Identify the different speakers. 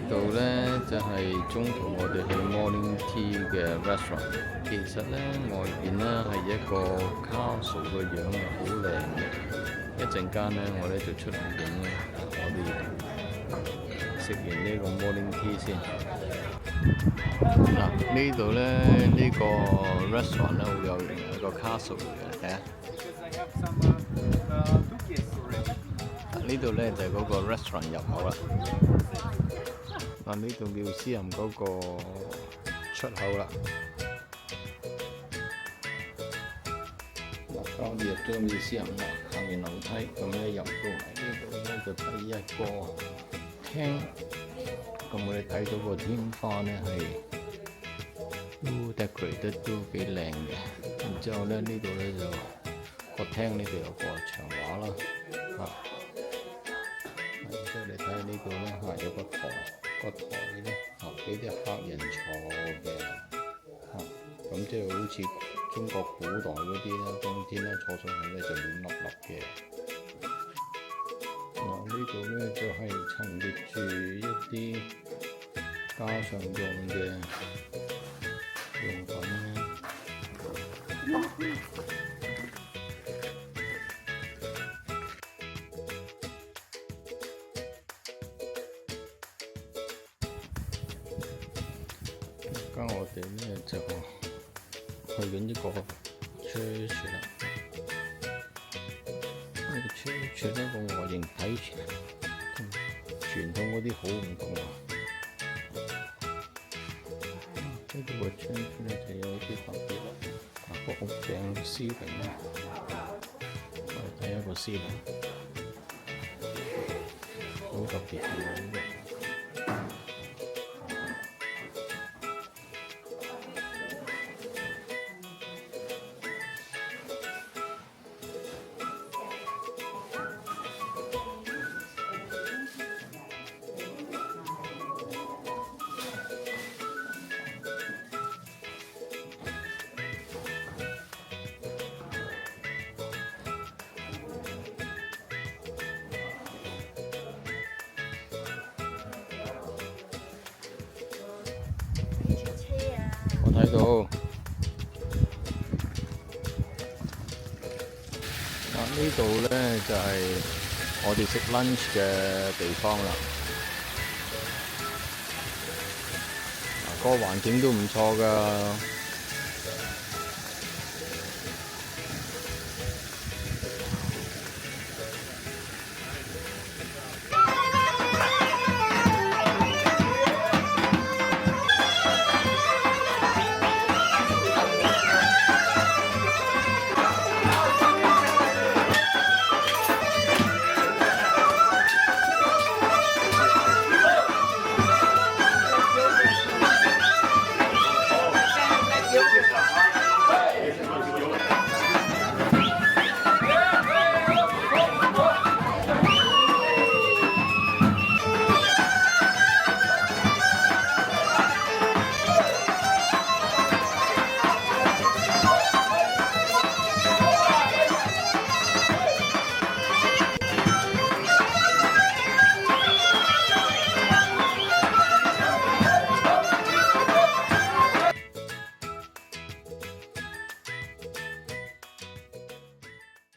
Speaker 1: 度咧就係中途我哋去 morning tea 嘅 restaurant。其實咧外邊咧係一個 castle 嘅樣係好靚嘅。一陣間咧我咧就出去影咧，我哋食完呢個 morning tea 先。嗱呢度咧呢個 restaurant 咧好有型，係個 castle 嚟嘅，睇下。呢度咧就係嗰個 restaurant 入口啦。嗱呢度妙思人嗰個出口啦。嗱，交入咗妙思人啦，行完樓梯咁咧入到嚟呢度咧就第一個廳。咁我哋睇到個天花咧係都 decorate 得都幾靚嘅。然之後咧呢度咧就個廳呢度有個牆畫啦，然之後你睇下呢度咧有個台。個台咧俾啲客人坐嘅，咁即係好似中國古代嗰啲啦，冬天咧坐上去咧就暖粒粒嘅。呢度咧就係陳列住一啲家常用嘅用品啦。而家我哋咧就去緊一個 church 啦。呢個 church 咧個外形睇住同傳統嗰啲好唔同啊！呢度個 church 咧就有啲特別啦，個屋頂司靈咧，我哋睇一個司靈，好特別嘅。我睇到，呢度咧就係我哋食 lunch 嘅地方啦。個環境都唔錯㗎。